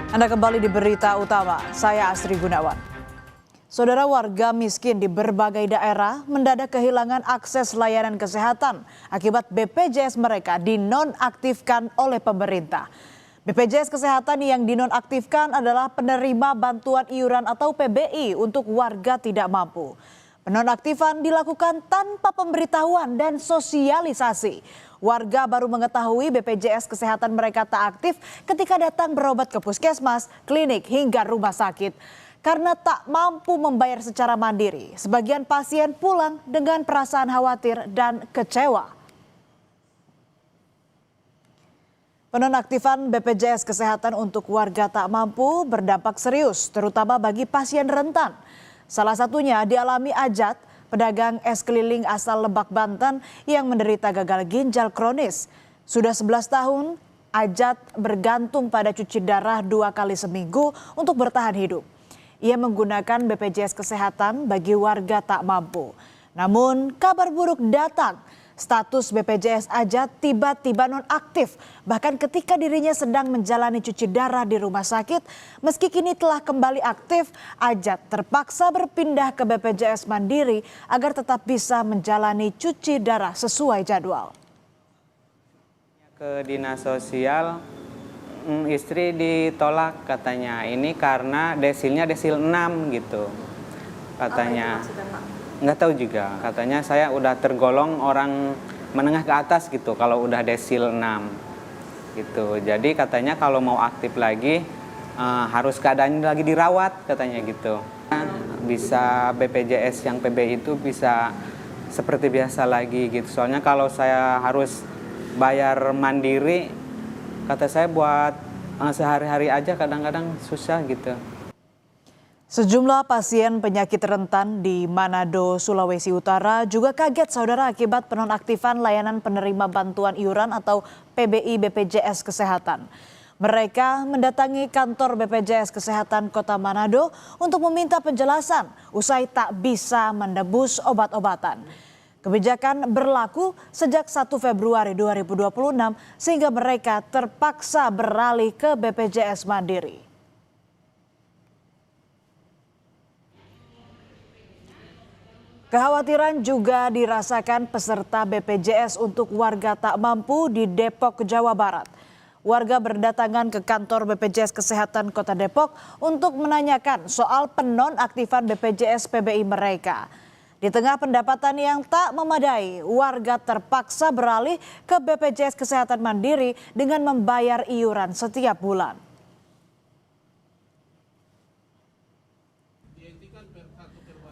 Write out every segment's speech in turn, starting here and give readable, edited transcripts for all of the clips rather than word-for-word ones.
Anda kembali di Berita Utama, saya Asri Gunawan. Saudara, warga miskin di berbagai daerah mendadak kehilangan akses layanan kesehatan akibat BPJS mereka dinonaktifkan oleh pemerintah. BPJS Kesehatan yang dinonaktifkan adalah penerima bantuan iuran atau PBI untuk warga tidak mampu. Penonaktifan dilakukan tanpa pemberitahuan dan sosialisasi. Warga baru mengetahui BPJS Kesehatan mereka tak aktif ketika datang berobat ke puskesmas, klinik hingga rumah sakit. Karena tak mampu membayar secara mandiri, sebagian pasien pulang dengan perasaan khawatir dan kecewa. Penonaktifan BPJS Kesehatan untuk warga tak mampu berdampak serius, terutama bagi pasien rentan. Salah satunya dialami Ajat, pedagang es keliling asal Lebak, Banten yang menderita gagal ginjal kronis. Sudah 11 tahun, Ajat bergantung pada cuci darah 2 kali seminggu untuk bertahan hidup. Ia menggunakan BPJS Kesehatan bagi warga tak mampu. Namun kabar buruk datang. Status BPJS Ajat tiba-tiba nonaktif. Bahkan ketika dirinya sedang menjalani cuci darah di rumah sakit, meski kini telah kembali aktif, Ajat terpaksa berpindah ke BPJS Mandiri agar tetap bisa menjalani cuci darah sesuai jadwal. Ke dinas sosial, istri ditolak katanya, ini karena desilnya desil 6 gitu katanya. Nggak tahu juga, katanya saya udah tergolong orang menengah ke atas gitu kalau udah desil 6 gitu. Jadi katanya kalau mau aktif lagi harus keadaannya lagi dirawat katanya gitu. Bisa BPJS yang PBI itu bisa seperti biasa lagi gitu. Soalnya kalau saya harus bayar mandiri, kata saya buat sehari-hari aja kadang-kadang susah gitu. Sejumlah pasien penyakit rentan di Manado, Sulawesi Utara juga kaget saudara akibat penonaktifan layanan penerima bantuan iuran atau PBI BPJS Kesehatan. Mereka mendatangi kantor BPJS Kesehatan Kota Manado untuk meminta penjelasan usai tak bisa menebus obat-obatan. Kebijakan berlaku sejak 1 Februari 2026 sehingga mereka terpaksa beralih ke BPJS Mandiri. Kekhawatiran juga dirasakan peserta BPJS untuk warga tak mampu di Depok, Jawa Barat. Warga berdatangan ke kantor BPJS Kesehatan Kota Depok untuk menanyakan soal penonaktifan BPJS PBI mereka. Di tengah pendapatan yang tak memadai, warga terpaksa beralih ke BPJS Kesehatan Mandiri dengan membayar iuran setiap bulan.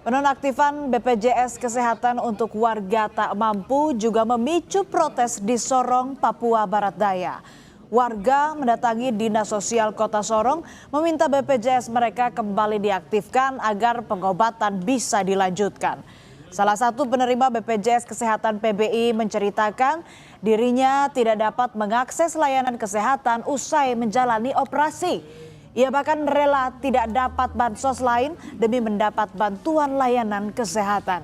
Penonaktifan BPJS Kesehatan untuk warga tak mampu juga memicu protes di Sorong, Papua Barat Daya. Warga mendatangi Dinas Sosial Kota Sorong meminta BPJS mereka kembali diaktifkan agar pengobatan bisa dilanjutkan. Salah satu penerima BPJS Kesehatan PBI menceritakan dirinya tidak dapat mengakses layanan kesehatan usai menjalani operasi. Ia bahkan rela tidak dapat bansos lain demi mendapat bantuan layanan kesehatan.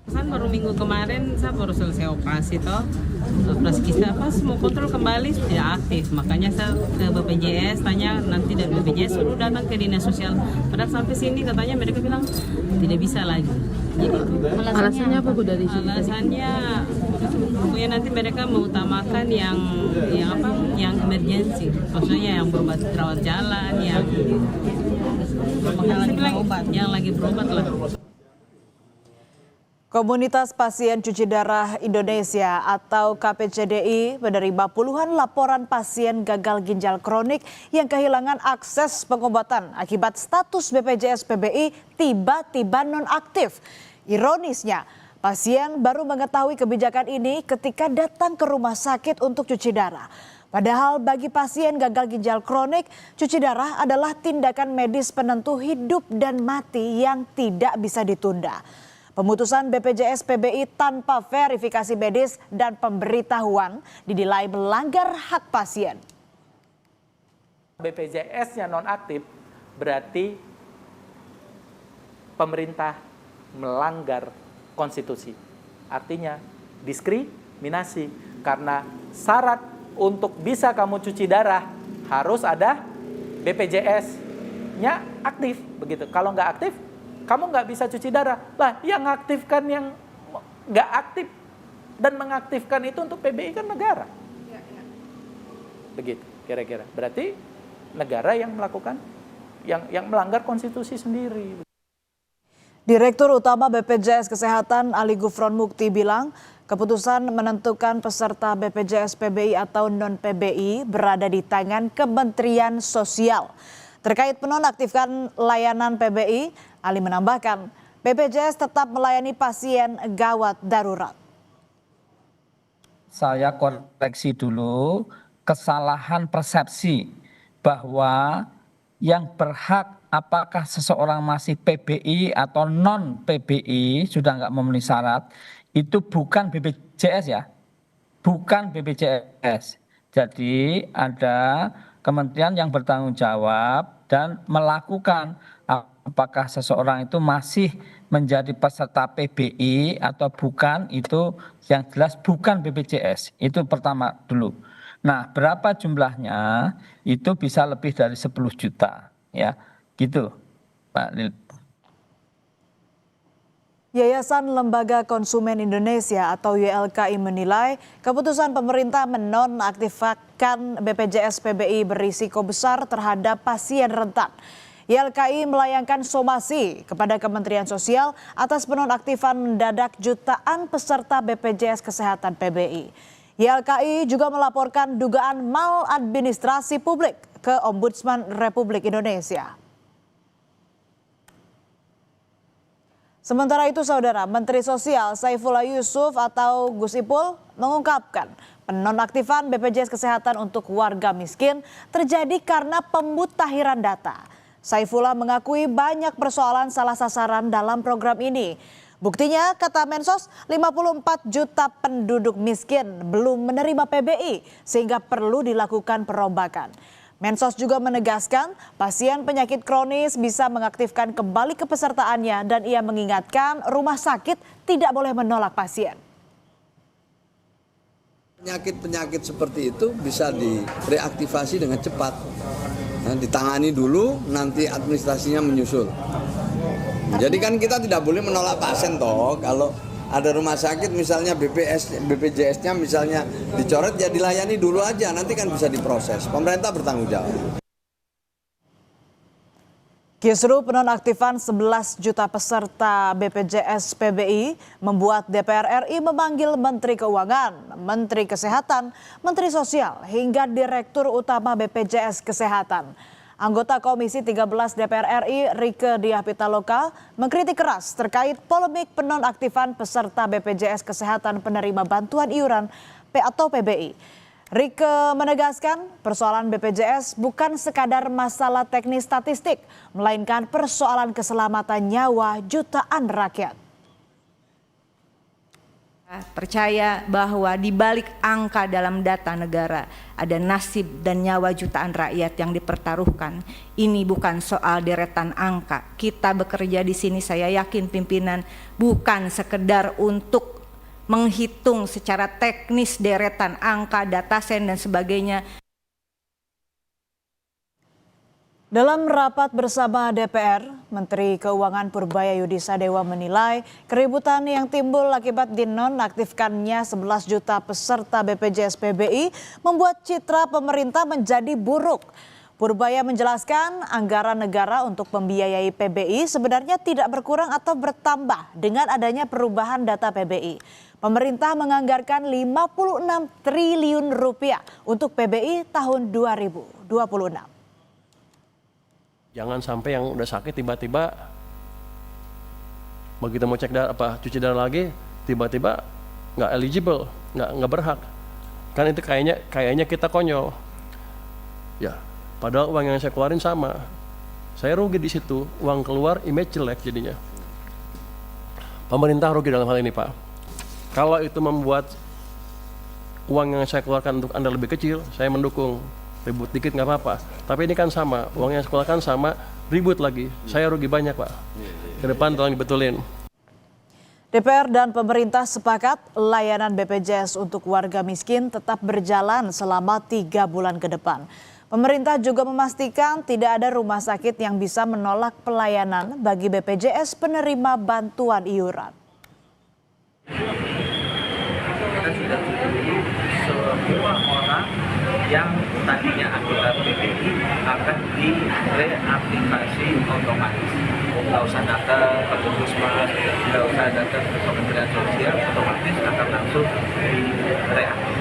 Kan baru minggu kemarin saya baru selesai operasi toh. Operasi kista pas mau kontrol kembali tidak aktif. Makanya saya ke BPJS tanya, nanti dari BPJS suruh datang ke dinas sosial. Padahal sampai sini katanya mereka bilang tidak bisa lagi. Jadi alasannya apa Bu dari sini? Alasannya pokoknya nanti mereka mengutamakan yang emergency. Maksudnya yang berobat rawat jalan, yang lagi berobat lah. Komunitas Pasien Cuci Darah Indonesia atau KPCDI menerima puluhan laporan pasien gagal ginjal kronik yang kehilangan akses pengobatan akibat status BPJS PBI tiba-tiba nonaktif. Ironisnya, pasien baru mengetahui kebijakan ini ketika datang ke rumah sakit untuk cuci darah. Padahal bagi pasien gagal ginjal kronik, cuci darah adalah tindakan medis penentu hidup dan mati yang tidak bisa ditunda. Pemutusan BPJS PBI tanpa verifikasi medis dan pemberitahuan dinilai melanggar hak pasien. BPJS-nya nonaktif berarti pemerintah melanggar konstitusi. Artinya diskriminasi karena syarat untuk bisa kamu cuci darah harus ada BPJS-nya aktif begitu. Kalau nggak aktif, kamu nggak bisa cuci darah. Lah, yang aktifkan yang nggak aktif dan mengaktifkan itu untuk PBI kan negara. Begitu kira-kira. Berarti negara yang melakukan yang melanggar konstitusi sendiri. Direktur Utama BPJS Kesehatan Ali Gufron Mukti bilang, keputusan menentukan peserta BPJS PBI atau non-PBI berada di tangan Kementerian Sosial. Terkait penonaktifkan layanan PBI, Ali menambahkan, BPJS tetap melayani pasien gawat darurat. Saya koreksi dulu kesalahan persepsi bahwa yang berhak apakah seseorang masih PBI atau non PBI sudah nggak memenuhi syarat itu bukan BPJS ya, bukan BPJS. Jadi ada kementerian yang bertanggung jawab dan melakukan apakah seseorang itu masih menjadi peserta PBI atau bukan, itu yang jelas bukan BPJS. Itu pertama dulu. Nah, berapa jumlahnya itu bisa lebih dari 10 juta ya. Gitu, Pak Lil. Yayasan Lembaga Konsumen Indonesia atau YLKI menilai keputusan pemerintah menonaktifkan BPJS PBI berisiko besar terhadap pasien rentan. YLKI melayangkan somasi kepada Kementerian Sosial atas penonaktifan mendadak jutaan peserta BPJS Kesehatan PBI. YLKI juga melaporkan dugaan maladministrasi publik ke Ombudsman Republik Indonesia. Sementara itu, Saudara, Menteri Sosial Saifullah Yusuf atau Gus Ipul mengungkapkan penonaktifan BPJS Kesehatan untuk warga miskin terjadi karena pemutahiran data. Saifullah mengakui banyak persoalan salah sasaran dalam program ini. Buktinya, kata Mensos, 54 juta penduduk miskin belum menerima PBI sehingga perlu dilakukan perombakan. Mensos juga menegaskan pasien penyakit kronis bisa mengaktifkan kembali kepesertaannya dan ia mengingatkan rumah sakit tidak boleh menolak pasien. Penyakit-penyakit seperti itu bisa direaktivasi dengan cepat. Ditangani dulu, nanti administrasinya menyusul. Jadi kan kita tidak boleh menolak pasien toh. Kalau ada rumah sakit misalnya BPJS-nya misalnya dicoret, ya dilayani dulu aja, nanti kan bisa diproses. Pemerintah bertanggung jawab. Kisru penonaktifan 11 juta peserta BPJS PBI membuat DPR RI memanggil Menteri Keuangan, Menteri Kesehatan, Menteri Sosial hingga Direktur Utama BPJS Kesehatan. Anggota Komisi 13 DPR RI Rieke Diah Pitaloka mengkritik keras terkait polemik penonaktifan peserta BPJS Kesehatan penerima bantuan iuran atau PBI. Rieke menegaskan persoalan BPJS bukan sekadar masalah teknis statistik, melainkan persoalan keselamatan nyawa jutaan rakyat. Percaya bahwa di balik angka dalam data negara ada nasib dan nyawa jutaan rakyat yang dipertaruhkan. Ini bukan soal deretan angka. Kita bekerja di sini, saya yakin pimpinan, bukan sekedar untuk menghitung secara teknis deretan angka, datasen dan sebagainya. Dalam rapat bersama DPR, Menteri Keuangan Purbaya Yudisadewa menilai keributan yang timbul akibat dinonaktifkannya 11 juta peserta BPJS PBI membuat citra pemerintah menjadi buruk. Purbaya menjelaskan anggaran negara untuk membiayai PBI sebenarnya tidak berkurang atau bertambah dengan adanya perubahan data PBI. Pemerintah menganggarkan 56 triliun rupiah untuk PBI tahun 2026. Jangan sampai yang udah sakit tiba-tiba begitu mau cek darah cuci darah lagi tiba-tiba nggak eligible, nggak berhak. Kan itu kayaknya kita konyol. Ya, padahal uang yang saya keluarin sama. Saya rugi di situ, uang keluar image jelek jadinya. Pemerintah rugi dalam hal ini, Pak. Kalau itu membuat uang yang saya keluarkan untuk Anda lebih kecil, saya mendukung. Ribut dikit nggak apa-apa, tapi ini kan sama, uang yang sekolah kan sama, ribut lagi, saya rugi banyak Pak. Ke depan tolong dibetulin. DPR dan pemerintah sepakat layanan BPJS untuk warga miskin tetap berjalan selama 3 bulan ke depan. Pemerintah juga memastikan tidak ada rumah sakit yang bisa menolak pelayanan bagi BPJS penerima bantuan iuran. Kita sudah tutup semua orang yang tadinya anggota PBI akan direaktivasi otomatis. Nggak usah datang ke Puskesmas, nggak usah datang ke Kementerian Sosial, otomatis akan langsung direaktivasi.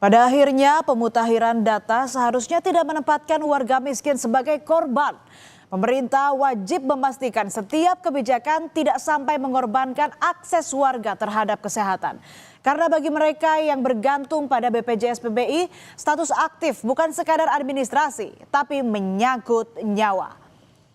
Pada akhirnya, pemutakhiran data seharusnya tidak menempatkan warga miskin sebagai korban. Pemerintah wajib memastikan setiap kebijakan tidak sampai mengorbankan akses warga terhadap kesehatan. Karena bagi mereka yang bergantung pada BPJS PBI, status aktif bukan sekadar administrasi, tapi menyangkut nyawa.